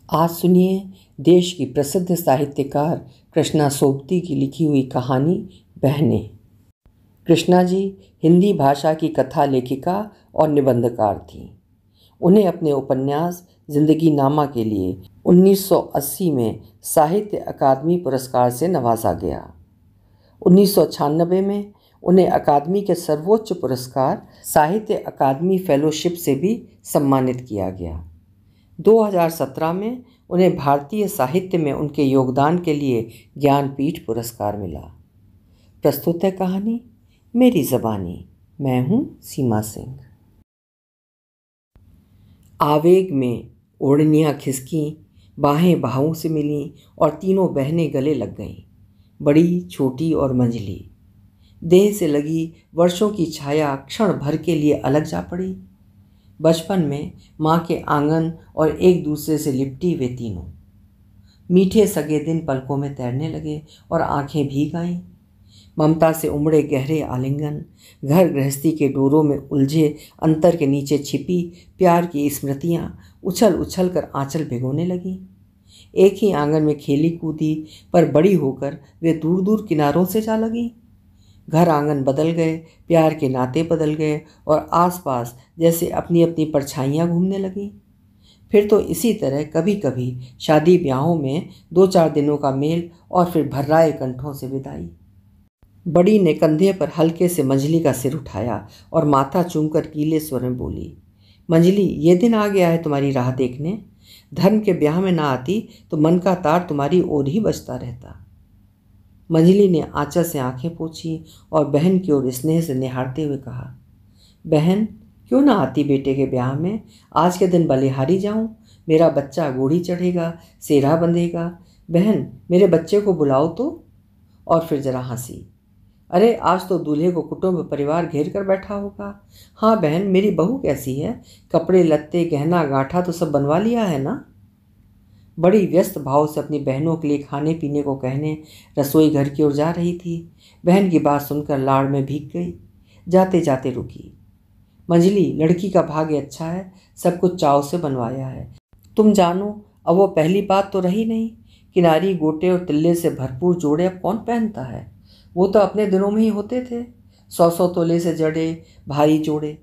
आज सुनिए देश की प्रसिद्ध साहित्यकार कृष्णा सोबती की लिखी हुई कहानी बहनें। कृष्णा जी हिंदी भाषा की कथा लेखिका और निबंधकार थीं। उन्हें अपने उपन्यास जिंदगी नामा के लिए 1980 में साहित्य अकादमी पुरस्कार से नवाजा गया। 1996 में उन्हें अकादमी के सर्वोच्च पुरस्कार साहित्य अकादमी फेलोशिप से भी सम्मानित किया गया। 2017 में उन्हें भारतीय साहित्य में उनके योगदान के लिए ज्ञानपीठ पुरस्कार मिला। प्रस्तुत है कहानी मेरी ज़बानी। मैं हूँ सीमा सिंह। आवेग में ओढ़नियाँ खिसकीं, बाहें बाहों से मिलीं और तीनों बहनें गले लग गईं, बड़ी, छोटी और मंझली। देह से लगी वर्षों की छाया क्षण भर के लिए अलग जा पड़ी। बचपन में माँ के आंगन और एक दूसरे से लिपटी वे तीनों। मीठे सगे दिन पलकों में तैरने लगे और आंखें भीग आईं। ममता से उमड़े गहरे आलिंगन, घर गृहस्थी के डोरों में उलझे अंतर के नीचे छिपी प्यार की स्मृतियाँ उछल उछल कर आंचल भिगोने लगीं। एक ही आंगन में खेली कूदी, पर बड़ी होकर वे दूर दूर किनारों से जा लगीं। घर आंगन बदल गए, प्यार के नाते बदल गए और आसपास जैसे अपनी अपनी परछाइयाँ घूमने लगीं। फिर तो इसी तरह कभी कभी शादी ब्याहों में 2-4 दिनों का मेल और फिर भर्राए कंठों से विदाई। बड़ी ने कंधे पर हल्के से मंजली का सिर उठाया और माथा चूमकर गीले स्वर में बोली, मंजली, ये दिन आ गया है तुम्हारी राह देखने। धर्म के ब्याह में ना आती तो मन का तार तुम्हारी ओर ही बजता रहता। मंजली ने आंचल से आंखें पोंछी और बहन की ओर स्नेह से निहारते हुए कहा, बहन, क्यों ना आती बेटे के ब्याह में? आज के दिन बलिहारी जाऊं, मेरा बच्चा घोड़ी चढ़ेगा, सेरा बंधेगा। बहन, मेरे बच्चे को बुलाओ तो। और फिर जरा हंसी, अरे आज तो दूल्हे को कुटुंब परिवार घेर कर बैठा होगा। हाँ बहन, मेरी बहू कैसी है? कपड़े लत्ते गहना गांठा तो सब बनवा लिया है ना? बड़ी व्यस्त भाव से अपनी बहनों के लिए खाने पीने को कहने रसोई घर की ओर जा रही थी। बहन की बात सुनकर लाड़ में भीग गई। जाते जाते रुकी, मंजली, लड़की का भाग्य अच्छा है, सब कुछ चाव से बनवाया है। तुम जानो, अब वो पहली बात तो रही नहीं। किनारी गोटे और तिल्ले से भरपूर जोड़े अब कौन पहनता है? वो तो अपने दिनों में ही होते थे, 100-100 तोले से जड़े भारी जोड़े।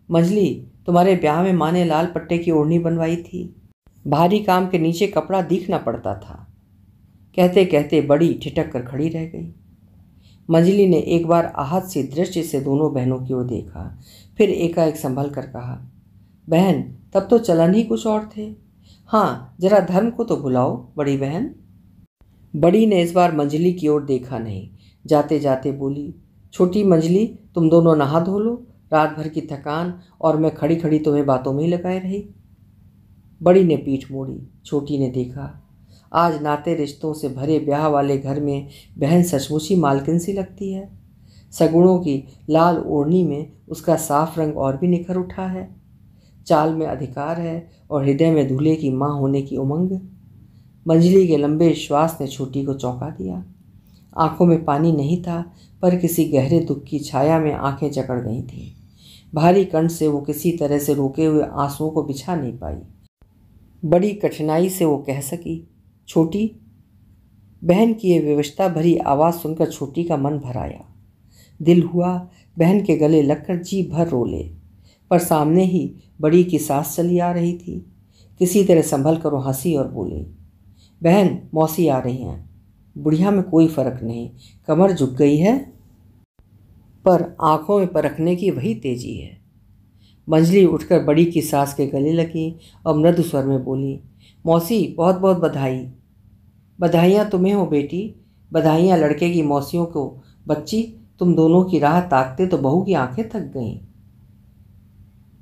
मंजली, तुम्हारे ब्याह में माँ ने लाल पट्टे की ओढ़नी बनवाई थी, भारी काम के नीचे कपड़ा दिखना पड़ता था। कहते कहते बड़ी ठिठक कर खड़ी रह गई। मंजली ने एक बार आहत सी दृष्टि से दोनों बहनों की ओर देखा, फिर एकाएक संभल कर कहा, बहन, तब तो चलन ही कुछ और थे। हाँ, जरा धर्म को तो बुलाओ बड़ी बहन। बड़ी ने इस बार मंजली की ओर देखा नहीं, जाते जाते बोली, छोटी मंजली, तुम दोनों नहा धो लो, रात भर की थकान और मैं खड़ी खड़ी तुम्हें बातों में ही लगाए रही। बड़ी ने पीठ मोड़ी, छोटी ने देखा, आज नाते रिश्तों से भरे ब्याह वाले घर में बहन सचमुच ही मालकिन सी लगती है। सगुणों की लाल ओढ़नी में उसका साफ रंग और भी निखर उठा है। चाल में अधिकार है और हृदय में दूल्हे की माँ होने की उमंग। मंजली के लंबे श्वास ने छोटी को चौंका दिया। आंखों में पानी नहीं था, पर किसी गहरे दुख की छाया में आंखें जकड़ गई थीं। भारी कंठ से वो किसी तरह से रोके हुए आंसुओं को बिछा नहीं पाई। बड़ी कठिनाई से वो कह सकी, छोटी। बहन की ये विवशता भरी आवाज़ सुनकर छोटी का मन भर आया। दिल हुआ बहन के गले लगकर जी भर रो ले, पर सामने ही बड़ी की सास चली आ रही थी। किसी तरह संभल कर वो हंसी और बोली, बहन, मौसी आ रही हैं। बुढ़िया में कोई फर्क नहीं, कमर झुक गई है, पर आंखों में परखने की वही तेजी है। मंजली उठकर बड़ी की सास के गले लगी और मृदु स्वर में बोली, मौसी, बहुत बहुत बधाई। बधाइयाँ तुम्हें हो बेटी, बधाइयाँ लड़के की मौसियों को। बच्ची, तुम दोनों की राह ताकते तो बहू की आंखें थक गईं।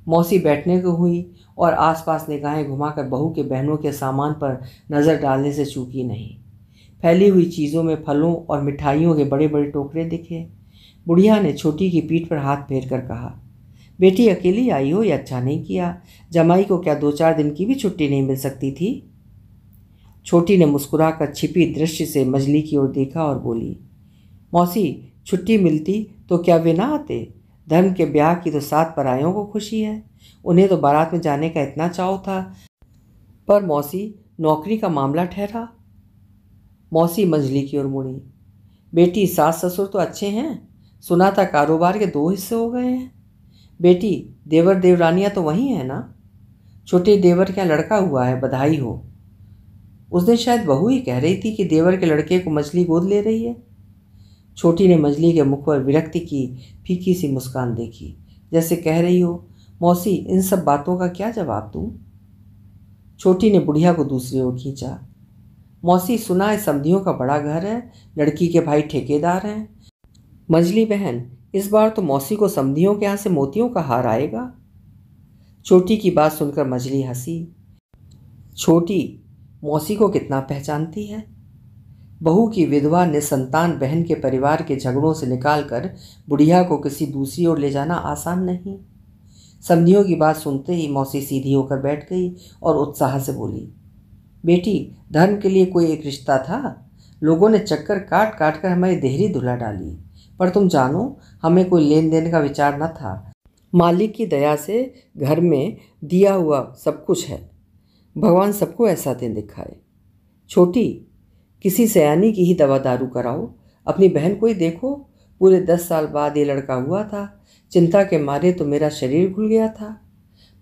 मौसी बैठने को हुई और आसपास निगाहें घुमाकर बहू के बहनों के सामान पर नज़र डालने से चूकी नहीं। फैली हुई चीज़ों में फलों और मिठाइयों के बड़े बड़े टोकरे दिखे। बुढ़िया ने छोटी की पीठ पर हाथ फेर कर कहा, बेटी, अकेली आई हो, ये अच्छा नहीं किया। जमाई को क्या 2-4 दिन की भी छुट्टी नहीं मिल सकती थी? छोटी ने मुस्कुराकर छिपी दृष्टि से मंजली की ओर देखा और बोली, मौसी, छुट्टी मिलती तो क्या वे ना आते? धर्म के ब्याह की तो 7 परायों को खुशी है। उन्हें तो बारात में जाने का इतना चाव था, पर मौसी, नौकरी का मामला ठहरा? मौसी मंजली की ओर मुड़ी। बेटी, सास ससुर तो अच्छे हैं, सुना था कारोबार के 2 हिस्से हो गए हैं। बेटी, देवर देवरानियां तो वही हैं ना? छोटे देवर के यहाँ लड़का हुआ है, बधाई हो। उस दिन शायद बहू ही कह रही थी कि देवर के लड़के को मछली गोद ले रही है। छोटी ने मछली के मुख पर विरक्ति की फीकी सी मुस्कान देखी, जैसे कह रही हो, मौसी इन सब बातों का क्या जवाब दूं? छोटी ने बुढ़िया को दूसरी ओर खींचा। मौसी, सुना है समधियों का बड़ा घर है, लड़की के भाई ठेकेदार हैं। मंजली बहन, इस बार तो मौसी को समधियों के यहाँ से मोतियों का हार आएगा। छोटी की बात सुनकर मंजली हंसी। छोटी मौसी को कितना पहचानती है? बहू की विधवा निसंतान बहन के परिवार के झगड़ों से निकालकर बुढ़िया को किसी दूसरी ओर ले जाना आसान नहीं। समधियों की बात सुनते ही मौसी सीधी होकर बैठ गई और उत्साह से बोली, बेटी, धर्म के लिए कोई एक रिश्ता था, लोगों ने चक्कर काट काट कर हमारी देहरी धुला डाली, पर तुम जानो हमें कोई लेन देन का विचार न था। मालिक की दया से घर में दिया हुआ सब कुछ है, भगवान सबको ऐसा दिन दिखाए। छोटी, किसी सयानी की ही दवा दारू कराओ, अपनी बहन को ही देखो, पूरे 10 साल बाद ये लड़का हुआ था, चिंता के मारे तो मेरा शरीर घुल गया था।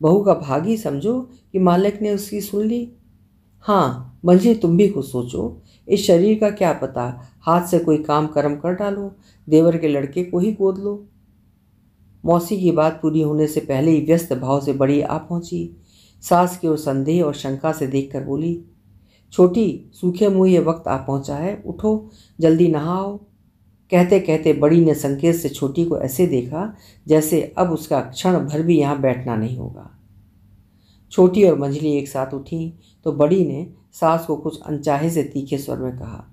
बहू का भागी समझो कि मालिक ने उसकी सुन ली। हाँ मंजी, तुम भी कुछ सोचो, इस शरीर का क्या पता, हाथ से कोई काम कर्म कर डालो, देवर के लड़के को ही गोद लो। मौसी की बात पूरी होने से पहले ही व्यस्त भाव से बड़ी आ पहुंची। सास की ओर संदेह और शंका से देखकर बोली, छोटी, सूखे मुंह ये वक्त आ पहुंचा है, उठो, जल्दी नहाओ। कहते कहते बड़ी ने संकेत से छोटी को ऐसे देखा जैसे अब उसका क्षण भर भी यहाँ बैठना नहीं होगा। छोटी और मंजली एक साथ उठी तो बड़ी ने सास को कुछ अनचाहे से तीखे स्वर में कहा,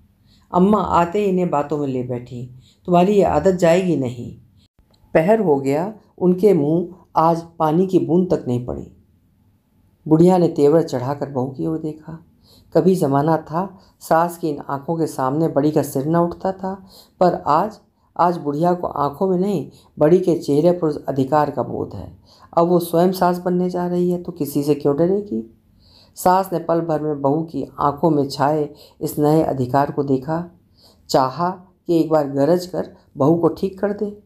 अम्मा आते ही इन्हें बातों में ले बैठी, तुम्हारी ये आदत जाएगी नहीं। पहर हो गया, उनके मुंह आज पानी की बूंद तक नहीं पड़ी। बुढ़िया ने तेवर चढ़ाकर बहू की ओर देखा। कभी ज़माना था सास की इन आंखों के सामने बड़ी का सिर न उठता था, पर आज बुढ़िया को आंखों में नहीं, बड़ी के चेहरे पर उस अधिकार का बोध है। अब वो स्वयं सास बनने जा रही है तो किसी से क्यों डरेगी? सास ने पल भर में बहू की आंखों में छाए इस नए अधिकार को देखा, चाहा कि एक बार गरज कर बहू को ठीक कर दे।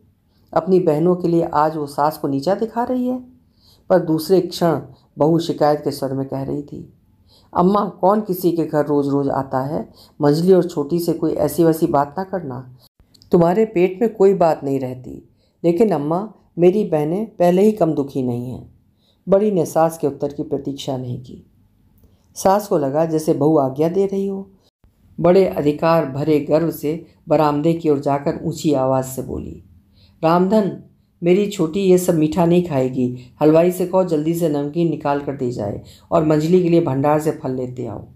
अपनी बहनों के लिए आज वो सास को नीचा दिखा रही है, पर दूसरे क्षण बहू शिकायत के स्वर में कह रही थी, अम्मा, कौन किसी के घर रोज रोज आता है, मंजली और छोटी से कोई ऐसी वैसी बात ना करना, तुम्हारे पेट में कोई बात नहीं रहती। लेकिन अम्मा, मेरी बहनें पहले ही कम दुखी नहीं हैं। बड़ी ने सास के उत्तर की प्रतीक्षा नहीं की। सास को लगा जैसे बहू आज्ञा दे रही हो। बड़े अधिकार भरे गर्व से बरामदे की ओर जाकर ऊंची आवाज़ से बोली, रामधन, मेरी छोटी ये सब मीठा नहीं खाएगी, हलवाई से कहो जल्दी से नमकीन निकाल कर दे जाए और मंजली के लिए भंडार से फल लेते आओ।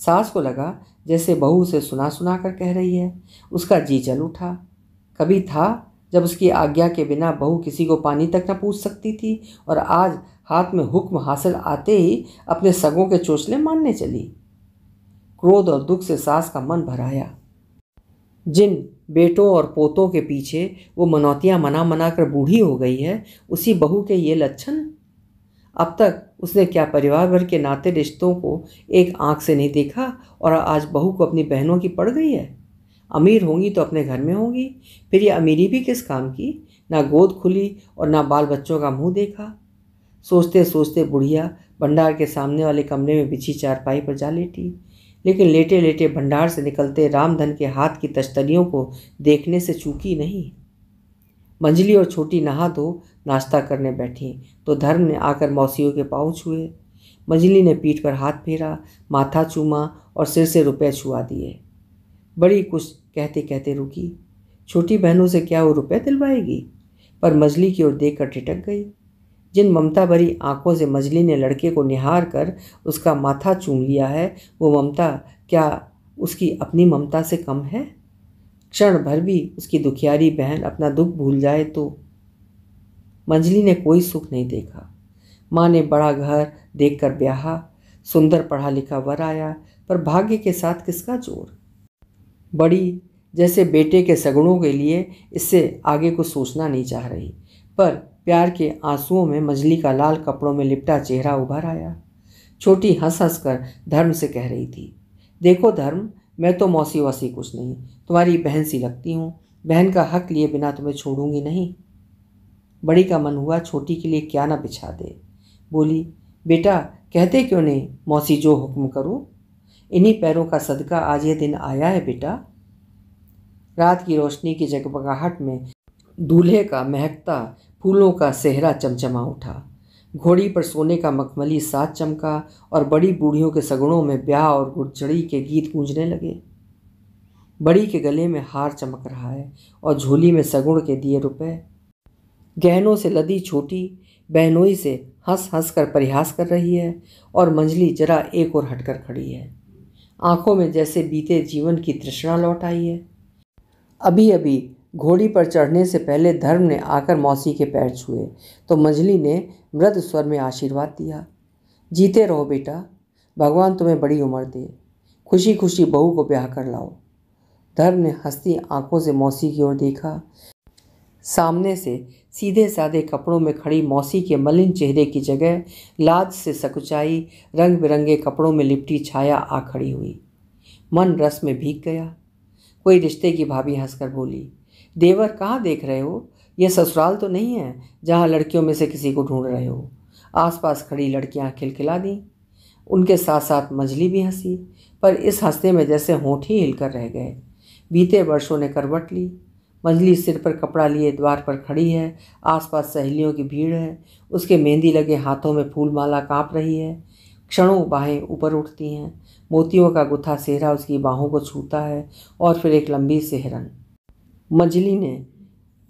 सास को लगा जैसे बहू से सुना सुना कर कह रही है। उसका जी जल उठा। कभी था जब उसकी आज्ञा के बिना बहू किसी को पानी तक न पूछ सकती थी, और आज हाथ में हुक्म हासिल आते ही अपने सगों के चोचले मानने चली। क्रोध और दुख से सास का मन भर आया। जिन बेटों और पोतों के पीछे वो मनौतियाँ मना मना कर बूढ़ी हो गई है, उसी बहू के ये लक्षण। अब तक उसने क्या परिवार भर के नाते रिश्तों को एक आंख से नहीं देखा, और आज बहू को अपनी बहनों की पड़ गई है। अमीर होंगी तो अपने घर में होंगी, फिर ये अमीरी भी किस काम की? ना गोद खुली और ना बाल बच्चों का मुंह देखा। सोचते सोचते बुढ़िया भंडार के सामने वाले कमरे में बिछी चारपाई पर जा लेटी, लेकिन लेटे लेटे भंडार से निकलते रामधन के हाथ की तश्तरियों को देखने से चूकी नहीं। मंजली और छोटी नहा धो नाश्ता करने बैठी तो धर्म ने आकर मौसियों के पाँव छुए। मंजली ने पीठ पर हाथ फेरा, माथा चूमा और सिर से रुपए छुआ दिए। बड़ी कुछ कहते कहते रुकी। छोटी बहनों से क्या वो रुपए दिलवाएगी? पर मंजली की ओर देखकर ठिठक गई। जिन ममता भरी आंखों से मंजली ने लड़के को निहार कर उसका माथा चूम लिया है, वो ममता क्या उसकी अपनी ममता से कम है? क्षण भर भी उसकी दुखियारी बहन अपना दुख भूल जाए तो। मंजली ने कोई सुख नहीं देखा। माँ ने बड़ा घर देखकर ब्याहा, सुंदर पढ़ा लिखा वर आया, पर भाग्य के साथ किसका जोर? बड़ी जैसे बेटे के सगुणों के लिए इससे आगे कुछ सोचना नहीं चाह रही, पर प्यार के आंसुओं में मंजली का लाल कपड़ों में लिपटा चेहरा उभर आया। छोटी हंस हंस कर धर्म से कह रही थी, देखो धर्म, मैं तो मौसी वौसी कुछ नहीं, तुम्हारी बहन सी लगती हूँ। बहन का हक लिए बिना तुम्हें छोड़ूंगी नहीं। बड़ी का मन हुआ छोटी के लिए क्या ना बिछा दे। बोली, बेटा कहते क्यों नहीं, मौसी जो हुक्म करूं। इन्हीं पैरों का सदका आज ये दिन आया है बेटा। रात की रोशनी की जगमगाहट में दूल्हे का महकता फूलों का सेहरा चमचमा उठा। घोड़ी पर सोने का मखमली साज चमका और बड़ी बूढ़ियों के सगड़ों में ब्याह और गुड़चड़ी के गीत गूंजने लगे। बड़ी के गले में हार चमक रहा है और झोली में सगुड़ के दिए रुपए। गहनों से लदी छोटी बहनोई से हंस हंस कर परिहास कर रही है और मंजली जरा एक और हटकर खड़ी है। आंखों में जैसे बीते जीवन की तृष्णा लौट आई है। अभी अभी घोड़ी पर चढ़ने से पहले धर्म ने आकर मौसी के पैर छुए तो मंजली ने मृदु स्वर में आशीर्वाद दिया, जीते रहो बेटा, भगवान तुम्हें बड़ी उम्र दे, खुशी खुशी बहू को ब्याह कर लाओ। धर्म ने हंसती आंखों से मौसी की ओर देखा। सामने से सीधे सादे कपड़ों में खड़ी मौसी के मलिन चेहरे की जगह लाज से सकुचाई रंग बिरंगे कपड़ों में लिपटी छाया आ खड़ी हुई। मन रस में भीग गया। कोई रिश्ते की भाभी हंसकर बोली, देवर कहाँ देख रहे हो, यह ससुराल तो नहीं है जहाँ लड़कियों में से किसी को ढूंढ रहे हो। आसपास खड़ी लड़कियाँ खिलखिला दी। उनके साथ साथ मंजली भी हंसी, पर इस हंसने में जैसे होंठ ही हिलकर रह गए। बीते वर्षों ने करवट ली। मंजली सिर पर कपड़ा लिए द्वार पर खड़ी है। आसपास सहेलियों की भीड़ है। उसके मेहंदी लगे हाथों में फूलमाला काँप रही है। क्षणों बाहें ऊपर उठती हैं। मोतियों का गुथा सेहरा उसकी बाहों को छूता है और फिर एक लंबी सेहरन। मंजली ने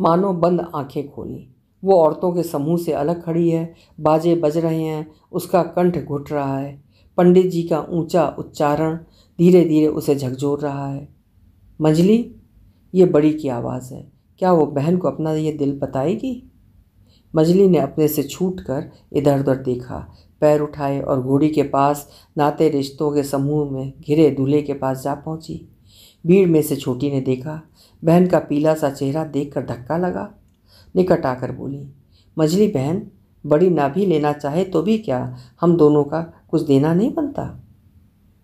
मानो बंद आंखें खोली। वो औरतों के समूह से अलग खड़ी है। बाजे बज रहे हैं, उसका कंठ घुट रहा है। पंडित जी का ऊंचा उच्चारण धीरे धीरे उसे झकझोर रहा है। मंजली, ये बड़ी की आवाज़ है, क्या वो बहन को अपना ये दिल बताएगी। मंजली ने अपने से छूटकर इधर उधर देखा, पैर उठाए और घोड़ी के पास नाते रिश्तों के समूह में घिरे दूल्हे के पास जा पहुंची। भीड़ में से छोटी ने देखा। बहन का पीला सा चेहरा देखकर धक्का लगा। निकट आकर बोली, मंजली बहन, बड़ी ना भी लेना चाहे तो भी क्या, हम दोनों का कुछ देना नहीं बनता।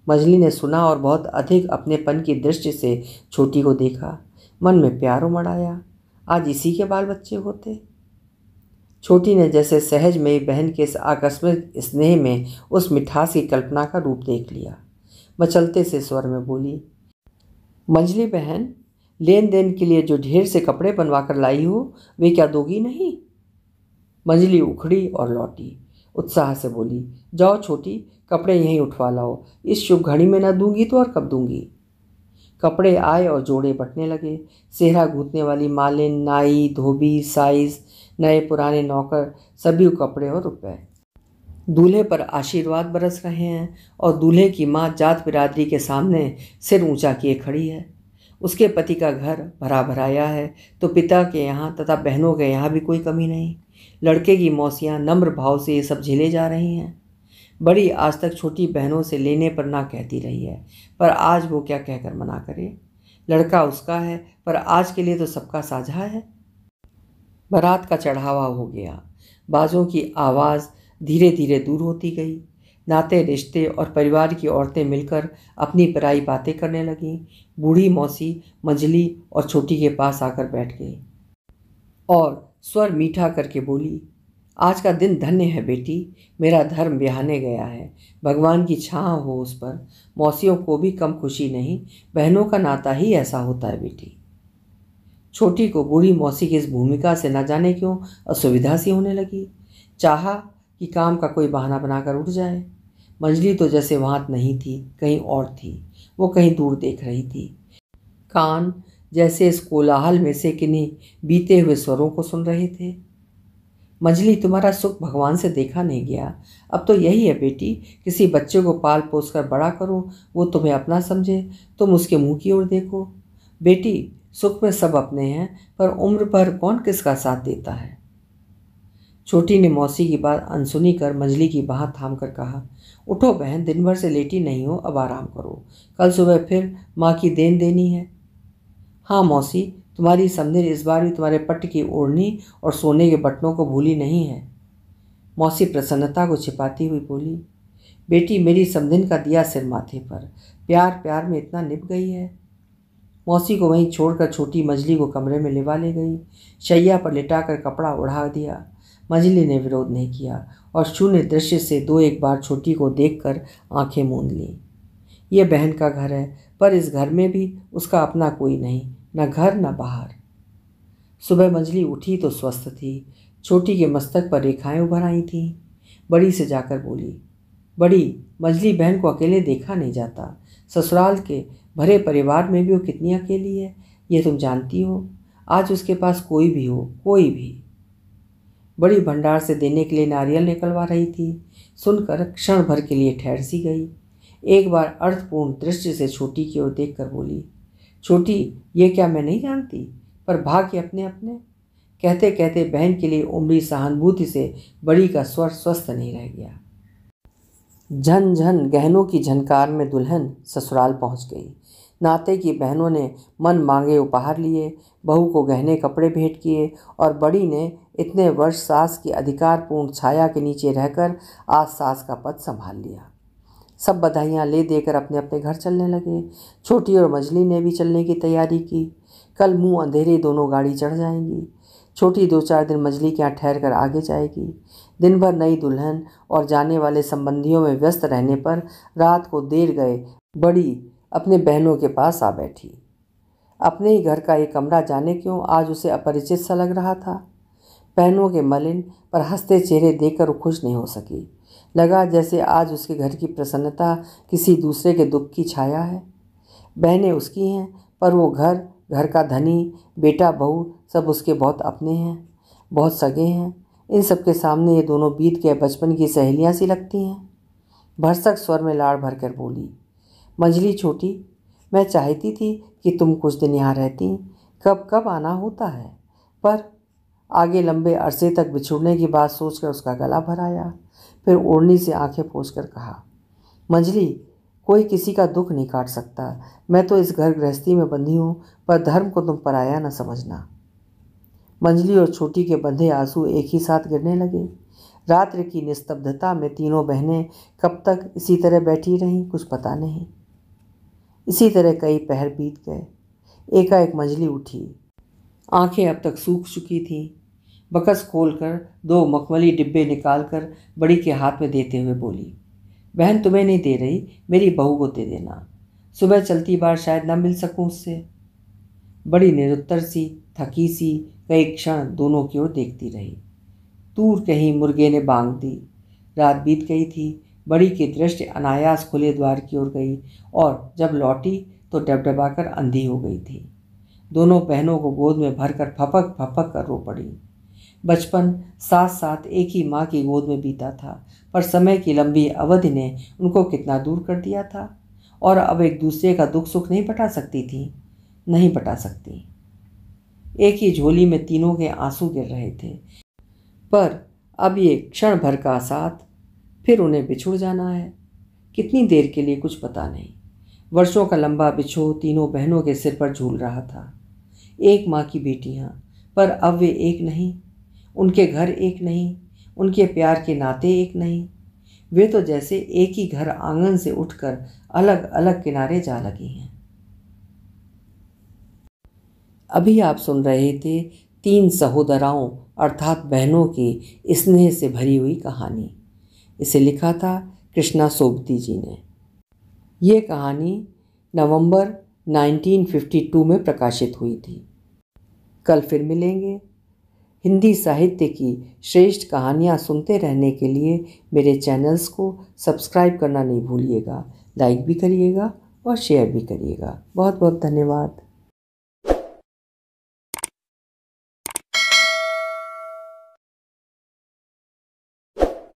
मंजली ने सुना और बहुत अधिक अपनेपन की दृष्टि से छोटी को देखा। मन में प्यार उमड़ आया। आज इसी के बाल बच्चे होते। छोटी ने जैसे सहज में बहन के इस आकस्मिक स्नेह में उस मिठास की कल्पना का रूप देख लिया। मचलते से स्वर में बोली, मंजली बहन, लेन देन के लिए जो ढेर से कपड़े बनवा कर लाई हो वे क्या दोगी नहीं। मंजली उखड़ी और लौटी। उत्साह से बोली, जाओ छोटी, कपड़े यहीं उठवा लाओ, इस शुभ घड़ी में न दूंगी तो और कब दूंगी। कपड़े आए और जोड़े बंटने लगे। सेहरा गूंथने वाली मालिन, नाई, धोबी, साइज, नए पुराने नौकर, सभी कपड़े और रुपए। दूल्हे पर आशीर्वाद बरस रहे हैं और दूल्हे की माँ जात बिरादरी के सामने सिर ऊंचा किए खड़ी है। उसके पति का घर भरा भराया है तो पिता के यहाँ तथा बहनों के यहाँ भी कोई कमी नहीं। लड़के की मौसियाँ नम्र भाव से ये सब झेले जा रही हैं। बड़ी आज तक छोटी बहनों से लेने पर ना कहती रही है, पर आज वो क्या कहकर मना करे। लड़का उसका है पर आज के लिए तो सबका साझा है। बारात का चढ़ावा हो गया। बाजों की आवाज़ धीरे धीरे दूर होती गई। नाते रिश्ते और परिवार की औरतें मिलकर अपनी पराई बातें करने लगीं। बूढ़ी मौसी मंजली और छोटी के पास आकर बैठ गई और स्वर मीठा करके बोली, आज का दिन धन्य है बेटी, मेरा धर्म ब्याहने गया है, भगवान की छाँव हो उस पर। मौसियों को भी कम खुशी नहीं, बहनों का नाता ही ऐसा होता है बेटी। छोटी को बूढ़ी मौसी की इस भूमिका से न जाने क्यों असुविधा सी होने लगी। चाहा कि काम का कोई बहाना बनाकर उठ जाए। मंजली तो जैसे वहाँ नहीं थी, कहीं और थी। वो कहीं दूर देख रही थी। कान जैसे इस कोलाहल में से किन्हीं बीते हुए स्वरों को सुन रहे थे। मंजली, तुम्हारा सुख भगवान से देखा नहीं गया। अब तो यही है बेटी, किसी बच्चे को पाल पोस कर बड़ा करो, वो तुम्हें अपना समझे, तुम उसके मुंह की ओर देखो। बेटी, सुख में सब अपने हैं, पर उम्र भर कौन किसका साथ देता है। छोटी ने मौसी की बात अनसुनी कर मंजली की बाह थाम कर कहा, उठो बहन, दिन भर से लेटी नहीं हो, अब आराम करो, कल सुबह फिर माँ की देन देनी है। हाँ मौसी, तुम्हारी समधिर इस बार भी तुम्हारे पट्ट की ओढ़नी और सोने के बटनों को भूली नहीं है। मौसी प्रसन्नता को छिपाती हुई बोली, बेटी मेरी समधिन का दिया सिर माथे पर, प्यार प्यार में इतना निभ गई है। मौसी को वहीं छोड़कर छोटी मजली को कमरे में लिवा ले गई। शैया पर लिटाकर कपड़ा उड़ा दिया। मजली ने विरोध नहीं किया और शून्य दृश्य से दो एक बार छोटी को देखकर आंखें मूंद लीं। ये बहन का घर है, पर इस घर में भी उसका अपना कोई नहीं, न घर न बाहर। सुबह मजली उठी तो स्वस्थ थी। छोटी के मस्तक पर रेखाएं उभर आई थीं। बड़ी से जाकर बोली, बड़ी, मजली बहन को अकेले देखा नहीं जाता। ससुराल के भरे परिवार में भी वो कितनी अकेली है, ये तुम जानती हो। आज उसके पास कोई भी हो, कोई भी। बड़ी भंडार से देने के लिए नारियल निकलवा रही थी। सुनकर क्षण भर के लिए ठहर सी गई। एक बार अर्थपूर्ण दृष्टि से छोटी की ओर देखकर बोली, छोटी, ये क्या मैं नहीं जानती, पर भाग्य अपने अपने। कहते कहते बहन के लिए उमड़ी सहानुभूति से बड़ी का स्वर स्वस्थ नहीं रह गया। झन झन गहनों की झनकार में दुल्हन ससुराल पहुंच गई। नाते की बहनों ने मन मांगे उपहार लिए, बहू को गहने कपड़े भेंट किए और बड़ी ने इतने वर्ष सास की अधिकारपूर्ण छाया के नीचे रहकर आज सास का पद संभाल लिया। सब बधाइयाँ ले देकर अपने अपने घर चलने लगे। छोटी और मजली ने भी चलने की तैयारी की। कल मुँह अंधेरे दोनों गाड़ी चढ़ जाएंगी। छोटी 2-4 दिन मजली के यहाँ ठहर कर आगे जाएगी। दिन भर नई दुल्हन और जाने वाले संबंधियों में व्यस्त रहने पर रात को देर गए बड़ी अपने बहनों के पास आ बैठी। अपने ही घर का एक कमरा जाने क्यों आज उसे अपरिचित सा लग रहा था। बहनों के मलिन पर हंसते चेहरे देखकर वो खुश नहीं हो सकी। लगा जैसे आज उसके घर की प्रसन्नता किसी दूसरे के दुख की छाया है। बहनें उसकी हैं, पर वो घर का धनी, बेटा बहू सब उसके बहुत अपने हैं, बहुत सगे हैं। इन सब के सामने ये दोनों बीत गए बचपन की सहेलियाँ सी लगती हैं। भरसक स्वर में लाड़ भर कर बोली, मजली छोटी, मैं चाहती थी कि तुम कुछ दिन यहाँ रहती, कब कब आना होता है। पर आगे लंबे अरसे तक बिछुड़ने की बात सोचकर उसका गला भर आया। फिर ओढ़नी से आंखें पोंछकर कहा, मजली, कोई किसी का दुख नहीं काट सकता। मैं तो इस घर गृहस्थी में बंधी हूँ, पर धर्म को तुम पराया न समझना। मंजली और छोटी के बंधे आंसू एक ही साथ गिरने लगे। रात्रि की निस्तब्धता में तीनों बहनें कब तक इसी तरह बैठी रहीं, कुछ पता नहीं। इसी तरह कई पहर बीत गए। एकाएक मंजली उठी। आंखें अब तक सूख चुकी थीं। बकस खोलकर 2 मखमली डिब्बे निकालकर बड़ी के हाथ में देते हुए बोली, बहन तुम्हें नहीं दे रही, मेरी बहू को दे देना। सुबह चलती बार शायद न मिल सकूं उससे। बड़ी निरुत्तर सी, थकी सी कई क्षण दोनों की ओर देखती रही। दूर कहीं मुर्गे ने बांग दी। रात बीत गई थी। बड़ी की दृष्टि अनायास खुले द्वार की ओर गई और जब लौटी तो डबडबाकर अंधी हो गई थी। दोनों बहनों को गोद में भरकर फपक फपक कर रो पड़ी। बचपन साथ साथ एक ही माँ की गोद में बीता था, पर समय की लंबी अवधि ने उनको कितना दूर कर दिया था। और अब एक दूसरे का दुख सुख नहीं बटा सकती थी, नहीं बटा सकती। एक ही झोली में तीनों के आंसू गिर रहे थे, पर अब ये क्षण भर का साथ, फिर उन्हें बिछुड़ जाना है। कितनी देर के लिए कुछ पता नहीं। वर्षों का लंबा बिछोह तीनों बहनों के सिर पर झूल रहा था। एक माँ की बेटियाँ, पर अब वे एक नहीं। उनके घर एक नहीं, उनके प्यार के नाते एक नहीं। वे तो जैसे एक ही घर आंगन से उठकर अलग अलग किनारे जा लगी हैं। अभी आप सुन रहे थे 3 सहोदराओं अर्थात बहनों की स्नेह से भरी हुई कहानी। इसे लिखा था कृष्णा सोबती जी ने। ये कहानी नवंबर 1952 में प्रकाशित हुई थी। कल फिर मिलेंगे। हिंदी साहित्य की श्रेष्ठ कहानियाँ सुनते रहने के लिए मेरे चैनल्स को सब्सक्राइब करना नहीं भूलिएगा। लाइक भी करिएगा और शेयर भी करिएगा। बहुत बहुत धन्यवाद।